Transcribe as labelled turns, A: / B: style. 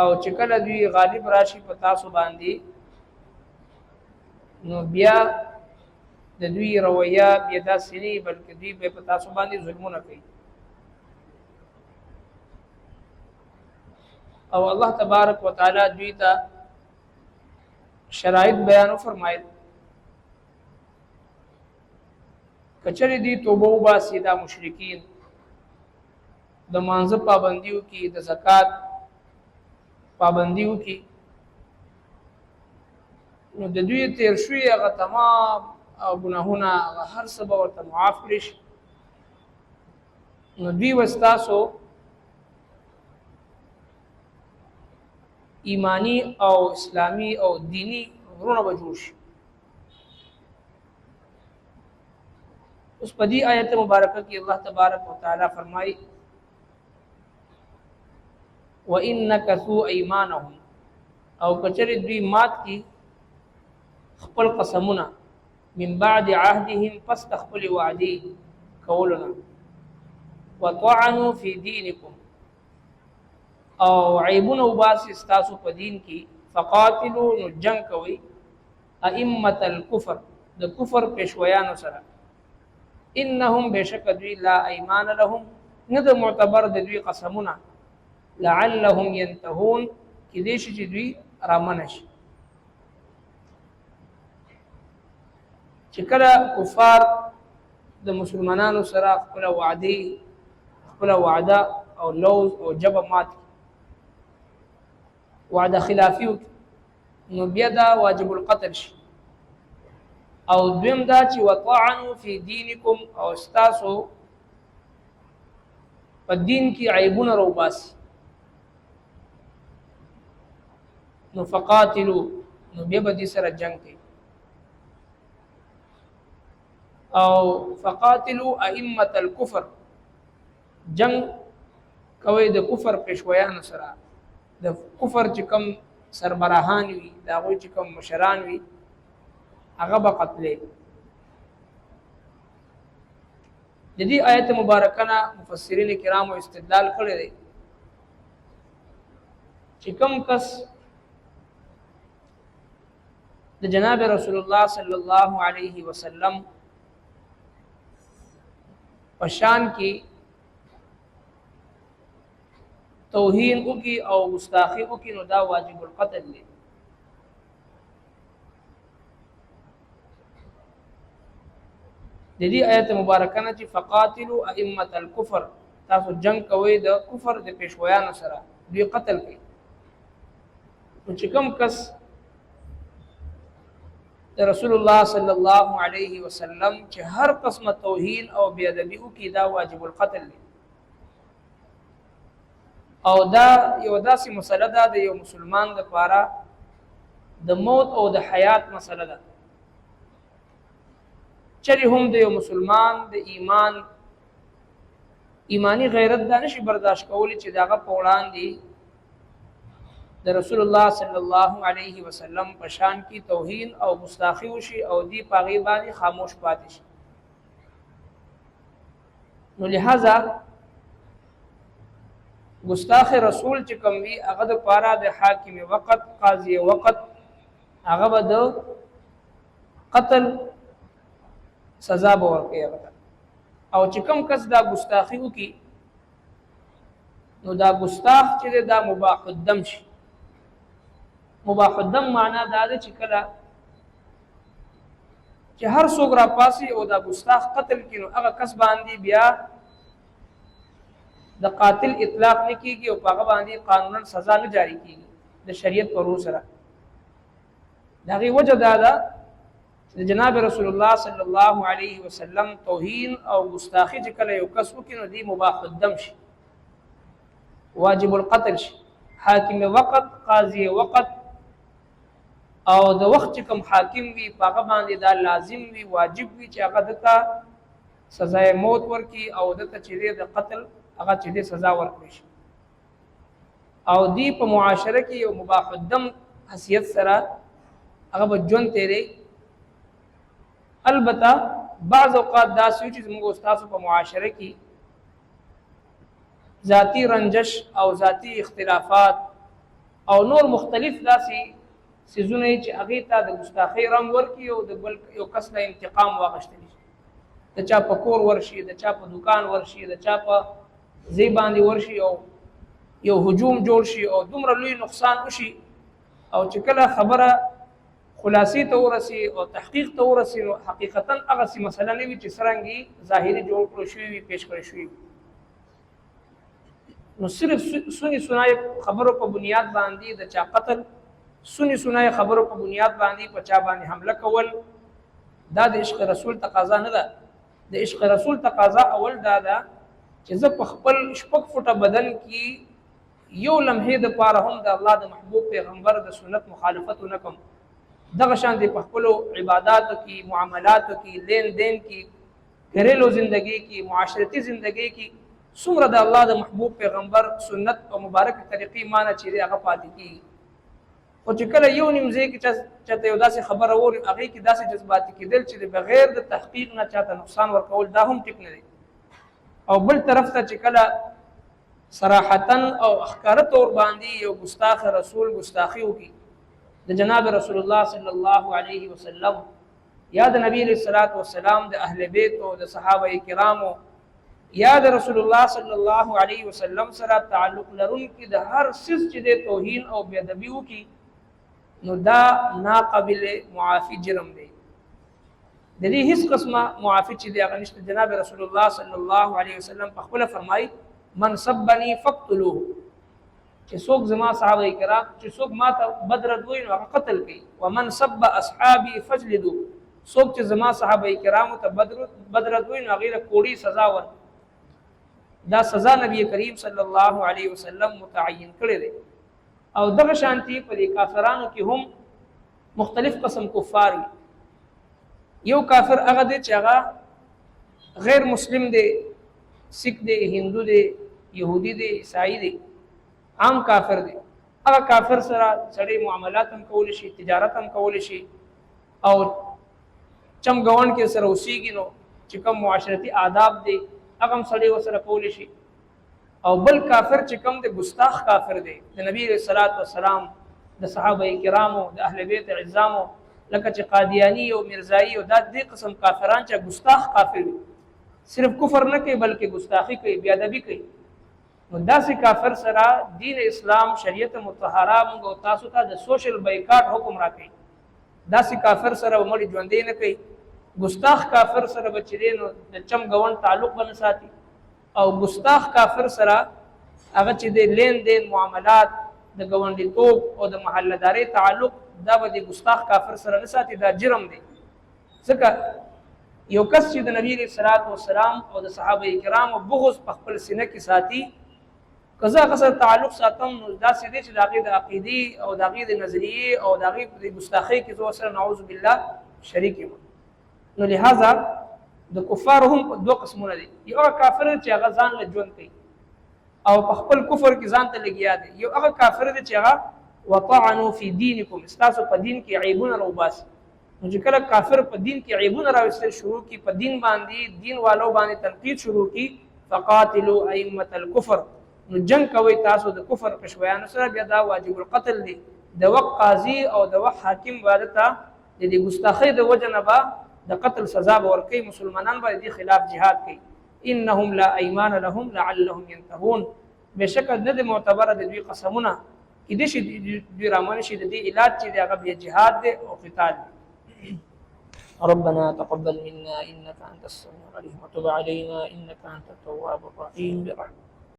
A: او چې کله دوی غالب راشي په تاسو باندې نو بیا د دوی رویه بیا داسې نه بلکې دوی به په تاسو باندې ظلمونه کوي او الله تبارک وتعالى دوی ته شرایط بیان فرمایل کچری دی توبه وباسي دا مشرکین د مانزه پابندیو کې د زکات پابندیو کې نو د دوی تیر شوی هغه تمام او ګناهونه هغه هر څه به ورته معاف کړي نو دوی وستاسو ایمانی او اسلامی او دینی ورونه به جوړ شي اس پدی آیت مبارکہ کی اللہ تبارک و تعالی فرمائی وَإِن نَكَثُوا أَيْمَانَهُمْ او کچر دوی مات کی خپل قسمونه من بعد عهدهم پس خپل وعدی کولنا وطعنوا فی دینکم او عیبون وباس استاسو په دین کی فقاتلوا نجنگ کوي ائمه الكفر د کفر پیشویانو سره انهم بشک دوی لا ایمان لهم ند معتبر د دوی قسمونه لعلهم ينتهون کدی شي چې دوی رامنش چې کله کفار د مسلمانانو سره خپل وعده او لوز او جب مات وعده خلافی نو بیا دا واجب القتل شي او دویم دا چې وطعنوا فی دینکم او استاسو په دین کې عیبونه روباسي نو فقاتلوا نو بیا به دې سره جنگ کوي او فقاتلوا ائمه الكفر جنگ کوي د کفر پیشویانو سره د کفر چې کوم سربراهان وي دا غوي چې کوم مشران وي هغه به قتلې د دې آیت مبارکه نه مفسرین کرامو استدلال کړی دی چې کوم کس د جناب رسول الله صلی الله علیه وسلم پشان کی توهین او کی او گستاخی او کی نو دا واجب القتل دی د دې آیت مبارکه نه چې فقاتلوا ائمه الكفر تاسو جنگ کوي د کفر د پیشویانو سره دوی قتل کوي نو چې کوم کس د رسول الله صلی الله علیه وسلم چې هر قسمه توهین او بی ادبی او کی دا واجب القتل دی او دا یو داسې مسله ده د یو مسلمان لپاره د موت او د حیات مسله ده چری هم د یو مسلمان د ایمانی غیرت دا نشي برداشت کولی چې داغه په وړاندې د رسول الله صلی الله علیه وسلم په شان کی توهین او گستاخی وشي او دی پاغي باندې خاموش پاتې شي نو لہذا گستاخ رسول چې کوم وی هغه د پاره د حاکم وقت قاضی وقت هغه به د قتل سزا به ورکړي او چې کوم کس دا گستاخی وکي نو دا گستاخ چې دا مباح الدم شي مباح الدم معنا دا ده چې کله چې هر څوک را پاسي او دا گستاخ قتل کینو هغه کس باندې بیا د قاتل اطلاق نه کیږي او هغه باندې قانونا سزا نه جاری کیږي د شریعت پر سره دغه وجه دا ده چې جناب رسول الله صلی الله علیه وسلم توهین او گستاخی چې کله یو کس وکینو دی مباح الدم شي واجب القتل شي حاکم وقت قاضی وقت او د وخت چې کوم حاکم وي هغه باندې دا لازم وي واجب وي چې هغه دته سزا موت ورکي او دته چې د قتل هغه چې د سزا ورکړي شي او دی په معاشره کې یو مباح الدم حیثیت سره هغه به ژوند تیرې البته بعض اوقات دا چې موږ استادو په معاشره کې ذاتی رنجش او ذاتی اختلافات او نور مختلف داسې سيزونه چې هغه ته د ګستاخی رنګ ورکي او د بل یو کس نه انتقام واغشتلی د چا په کور ورشي د چا په دکان ورشي د چا په ځای باندې ورشي او یو هجوم جوړ شي او دومره لوی نقصان وشي او چې کله خبره خلاصي ته ورسي او تحقیق ته ورسي نو حقیقتا هغه سی مسله نه وي چې څرنګه ظاهري جوړ کړو شوی پیش کړی شوی نو صرف سنی سنای خبرو په بنیاد باندې د چا قتل سنی سنای خبرو په بنیاد باندې په چا باندې حمله کول دا د عشق رسول تقاضا نه ده د عشق رسول تقاضا اول دا ده چې زه په خپل شپږ فوټه بدن کې یو لمحې د پاره هم د الله د محبوب پیغمبر د سنت مخالفت نکم دغه شان د خپل عبادتو کې معاملاتو کې لین دین کې घरेलू زندگی کې معاشرتي زندگی کې څومره د الله د محبوب پیغمبر سنت او مبارک طریقې معنی چې هغه پاتې کی او چې کله یو نیمځي کې چې یو داسې خبره وره هغه کې داسې جذباتي کېدل چې بغیر د تحقیق نه چاته نقصان ورکول دا هم ټیک نه دی او بل طرف ته چې کله صراحتا او اخکاره طور باندې یو ګستاخ رسول ګستاخی وکي د جناب رسول الله صلی الله علیه وسلم یا د نبی علیہ الصلوۃ والسلام د اهل بیت او د صحابه کرامو یا د رسول الله صلی الله علیه وسلم سره تعلق لرونکي د هر څه چې د توهین او بی ادبی وکي نو دا ناقابل معافی جرم دی د دې هیڅ قسمه معافی چې د غنښت جناب رسول الله صلی الله علیه وسلم په خپل فرمای من سبني فقتلوه چې څوک زما صحابه کرام چې څوک ما ته بدرد وایي نو قتل کوي ومن سب اصحابي فجلدوا څوک چې زما صحابه کرام ته بدرد وایي نو غیره کوړی سزا ور دا سزا نبی کریم صلی الله علیه وسلم متعین کړی دی او دغه شانتی په دې کافرانو کې هم مختلف قسم کفار یو کافر هغه دی چې هغه غیر مسلم دی سکھ دی هندو دی يهودي دی عیسائی دی عام کافر دی هغه کافر سره سړی معاملات هم کول شي تجارت هم کول شي او چمګون کې سره اوسېږي نو چې کوم معاشرتي آداب دی هغه هم سړی وسره کول شي او بل کافر چې کوم د ګستاخ کافر دی د نبی رسول الله والسلام د صحابه کرامو د اهل بیت عزامو لکه چې قادیانی او مرزایی او د دې قسم کافران چې ګستاخ کافر دي صرف کفر نه کوي بلکې ګستاخی کوي بی ادبی کوي نو داسې کافر سره دین اسلام شریعت مطهره موږ تاسو ته د سوشل بایکاټ حکم راکړي داسې کافر سره عمر ژوندې نه کوي ګستاخ کافر سره بچی نو د چم غون تعلق بن ساتي او ګستاخ کافر سره هغه چې د لین دین معاملات د غونډیتوب او د محلداري تعلق دا به د ګستاخ کافر سره نه ساتي دا جرم دی ځکه یو کس چې د نبی رسول الله والسلام او د صحابه کرامو بغض په خپل سینه کې ساتي قضا غسر تعلق ساتم نو دا سیده چې داغه د عقیدی او داغه د نظریه او داغه د ګستاخی کې زو سره نعوذ بالله شریک یم نو لہذا د کفار هم دوه قسمونه دي یو کافر چې هغه ځان له ژوند کوي او په خپل کفر کې ځان ته لګیا دي یو هغه کافر دی چې هغه وطعنوا فی دینکم استاسو په دین کې عیبونه راوباسي نو چې کله کافر په دین کې عیبونه راوستل شروع کی په دین باندې دین والو باندې تنقید شروع کی فقاتلوا ائمه الكفر نو جنگ کوي تاسو د کفر پښویانو سره بیا دا واجب القتل دی د وقت قاضي او د وقت حاکم وادته د دې ګستاخی د وجنبا د قتل سزا ورکي مسلمانان باندې خلاف jihad کوي انهم لا ايمان لهم لعلهم ينتهون بشک نه د معتبر د دوی قسمونه کې د شي د رامن شي د دې علاج چې د هغه jihad دی او قتال دی ربنا تقبل منا انك انت السميع العليم وتب علينا انك انت التواب الرحيم برحمتك